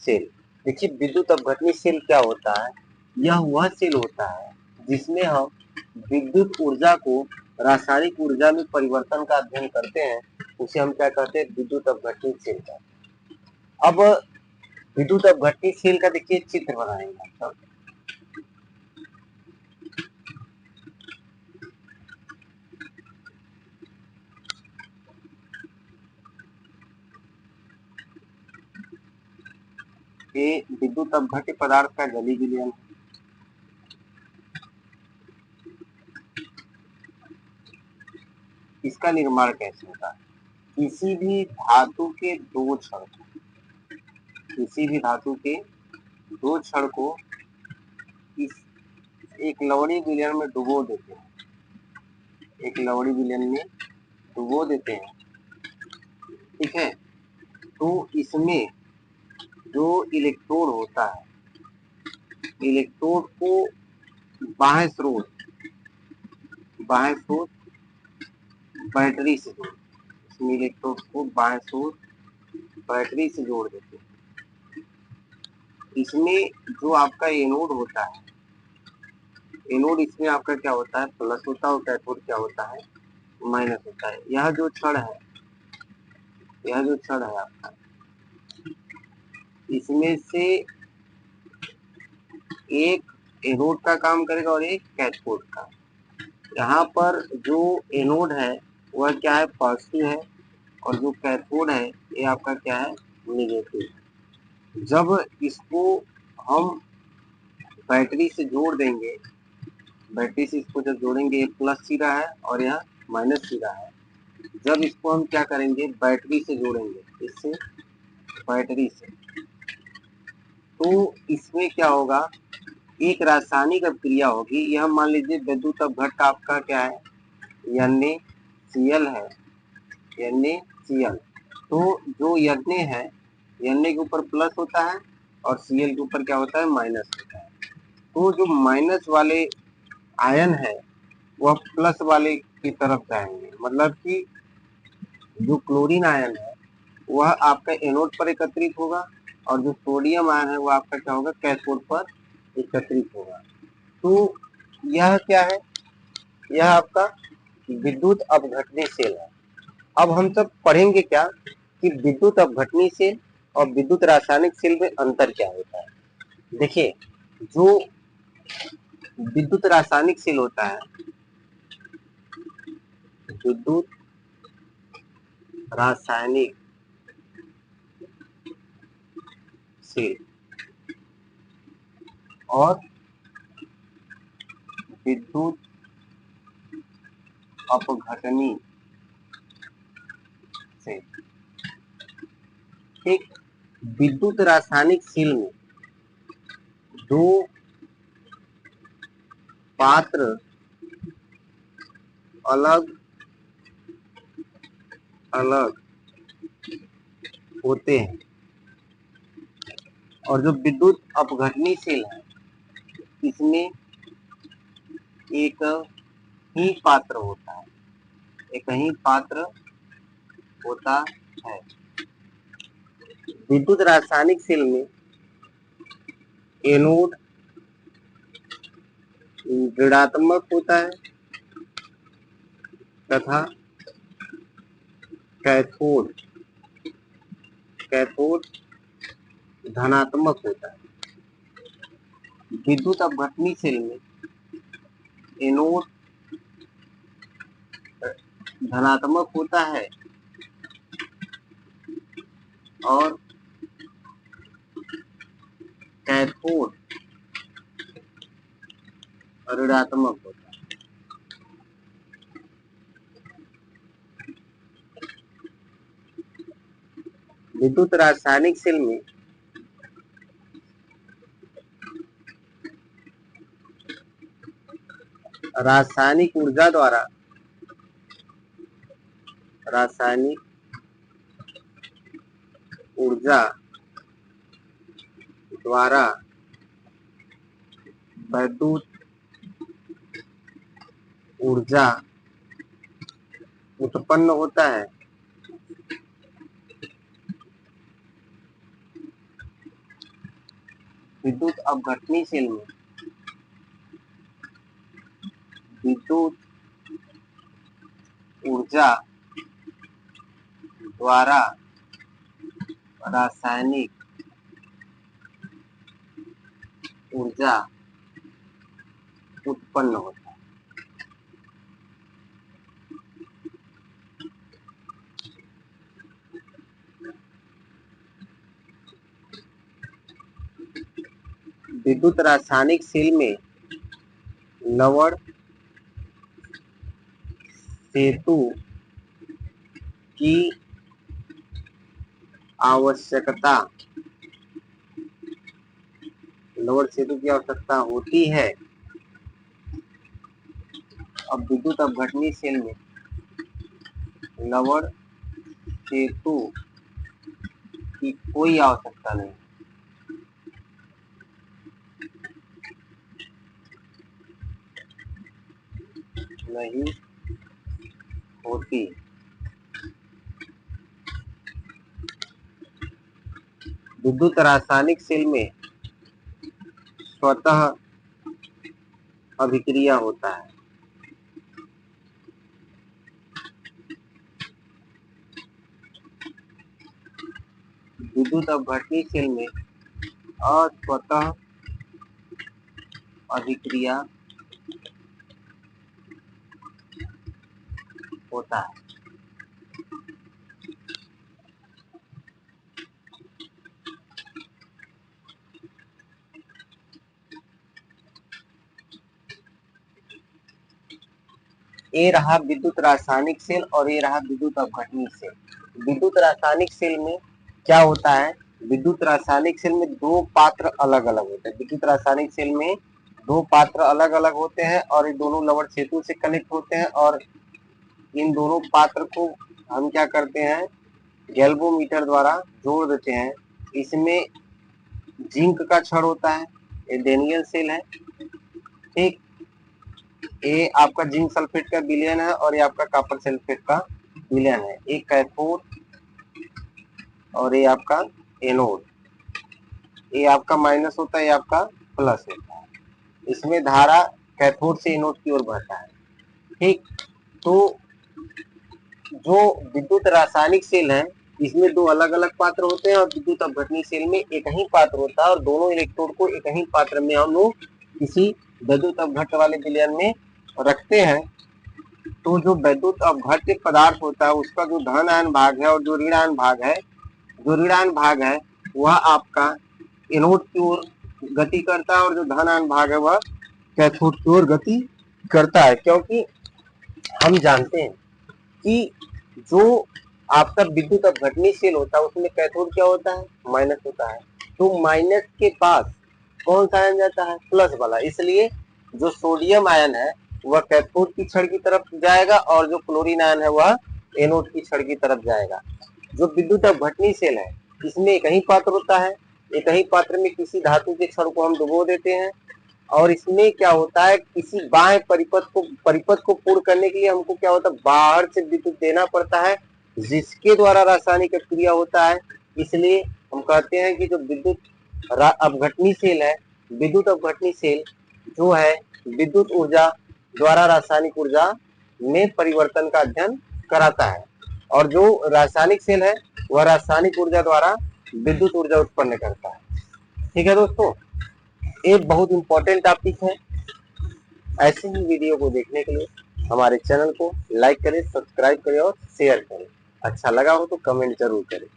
Cell. देखिए विद्युत अपघटनी cell क्या होता है, यह वह सेल होता है जिसमें हम विद्युत ऊर्जा को रासायनिक ऊर्जा में परिवर्तन का अध्ययन करते हैं, उसे हम क्या कहते हैं, विद्युत अपघटनी सेल का। अब विद्युत अपघटनी सेल का देखिए चित्र बनाएंगे। ये विद्युत अपघट्य पदार्थ का गली विलयन है। इसका निर्माण कैसे होता है, किसी भी धातु के दो क्षण, किसी भी धातु के दो क्षण को इस एक लवणीय विलयन में डुबो देते हैं, एक लवणीय विलयन में डुबो देते हैं, ठीक है। तो इसमें जो इलेक्ट्रोड होता है, इलेक्ट्रोड को बाह्य स्रोत बैटरी से जोड़, इसमें इलेक्ट्रोड को बाह्य स्रोत बैटरी से जोड़ देते हैं। इसमें जो आपका एनोड होता है, एनोड इसमें आपका क्या होता है, प्लस होता है, और कैथोड क्या होता है, माइनस होता है। यह जो क्षण है, यह जो क्षण है आपका, इसमें से एक एनोड का काम करेगा और एक कैथोड का। यहाँ पर जो एनोड है वह क्या है, पॉजिटिव है, और जो कैथोड है ये आपका क्या है, नेगेटिव। जब इसको हम बैटरी से जोड़ देंगे, बैटरी से इसको जब जोड़ेंगे, ये प्लस सिरा है और यह माइनस सिरा है। जब इसको हम क्या करेंगे, बैटरी से जोड़ेंगे, इससे बैटरी से, तो इसमें क्या होगा, एक रासायनिक अभिक्रिया होगी। यह मान लीजिए विद्युत अपघट्य आपका क्या है, NaCl है, NaCl। तो जो Na है, Na के ऊपर प्लस होता है और Cl के ऊपर क्या होता है, माइनस होता है। तो जो माइनस वाले आयन है वह प्लस वाले की तरफ जाएंगे, मतलब कि जो क्लोरीन आयन है वह आपका एनोड पर एकत्रित होगा, और जो सोडियम आयन है वह आपका क्या होगा, कैथोड पर एकत्रित होगा। तो यह क्या है, यह आपका विद्युत अपघटनी सेल है। अब हम सब पढ़ेंगे क्या कि विद्युत अपघटनी सेल और विद्युत रासायनिक सेल में अंतर क्या होता है। देखिए जो विद्युत रासायनिक सेल होता है, विद्युत रासायनिक सेल और विद्युत अपघटनी सेल, ठीक। विद्युत रासायनिक सेल में दो पात्र अलग अलग होते हैं, और जो विद्युत अपघटनी सेल है इसमें एक ही पात्र होता है, एक ही पात्र होता है। विद्युत रासायनिक सेल में एनोड ऋणात्मक होता है तथा कैथोड कैथोड धनात्मक होता है। विद्युत अपघटनी सेल में एनोड धनात्मक होता है और कैथोड ऋणात्मक होता है। विद्युत रासायनिक सेल में रासायनिक ऊर्जा द्वारा विद्युत ऊर्जा उत्पन्न होता है, विद्युत अपघटनी सेल में विद्युत ऊर्जा द्वारा रासायनिक ऊर्जा उत्पन्न होता है। विद्युत रासायनिक सेल में लवण सेतु की आवश्यकता होती है। अब विद्युत अपघटनी सेल में लवण सेतु की कोई आवश्यकता नहीं। होती। विद्युत रासायनिक सेल में स्वतः अभिक्रिया होता है। विद्युत अपघटनी सेल में अस्वतः अभिक्रिया होता है। ये रहा विद्युत रासायनिक सेल और ये रहा विद्युत अपघटनी सेल। विद्युत रासायनिक सेल में क्या होता है? विद्युत रासायनिक सेल में दो पात्र अलग अलग होते हैं। विद्युत रासायनिक सेल में दो पात्र अलग अलग होते हैं और ये दोनों लवण सेतु से कनेक्ट होते हैं और इन दोनों पात्र को हम क्या करते हैं? गैल्वेनोमीटर द्वारा जोड़ देते हैं। इसमें जिंक का क्षण होता है, ये डेनियल सेल है, ठीक। ये आपका जिंक सल्फेट का विलयन है और ये आपका कॉपर सल्फेट का विलयन है। एक कैथोड और ये आपका एनोड। ये आपका माइनस होता है, ये आपका प्लस होता है। इसमें धारा कैथोड से एनोड की ओर बहता है, ठीक। तो जो विद्युत रासायनिक सेल है इसमें दो अलग अलग पात्र होते हैं और विद्युत अपघटनी सेल में एक ही पात्र होता है और दोनों इलेक्ट्रोड को एक ही पात्र में हम लोग किसी विद्युत अपघट्य वाले विलयन में रखते हैं। तो जो विद्युत अपघट्य पदार्थ होता है उसका जो धन आयन भाग है और जो ऋण आयन भाग है वह आपका एनोड की ओर गति करता है और जो धन आयन भाग है वह कैथोड की ओर गति करता है। क्योंकि हम जानते हैं कि जो आपका विद्युत अपघटनी सेल होता है उसमें कैथोड क्या होता है? माइनस होता है। तो माइनस के पास कौन सा आयन जाता है? प्लस वाला। इसलिए जो सोडियम आयन है वह कैथोड की छड़ की तरफ जाएगा और जो क्लोरीन आयन है वह एनोड की छड़ की तरफ जाएगा। जो विद्युत अपघटनी सेल है इसमें एक ही पात्र होता है। एक ही पात्र में किसी धातु के छड़ को हम डुबो देते हैं और इसमें क्या होता है? किसी बाह्य परिपथ को पूर्ण करने के लिए हमको क्या होता है? बाहर से विद्युत देना पड़ता है जिसके द्वारा रासायनिक क्रिया होता है। इसलिए हम कहते हैं कि जो विद्युत अपघटनी सेल है, विद्युत अपघटनी सेल जो है विद्युत ऊर्जा द्वारा रासायनिक ऊर्जा में परिवर्तन का अध्ययन कराता है और जो रासायनिक सेल है वह रासायनिक ऊर्जा द्वारा विद्युत ऊर्जा उत्पन्न करता है। ठीक है दोस्तों, एक बहुत इंपॉर्टेंट टॉपिक है। ऐसे ही वीडियो को देखने के लिए हमारे चैनल को लाइक करें, सब्सक्राइब करें और शेयर करें। अच्छा लगा हो तो कमेंट जरूर करें।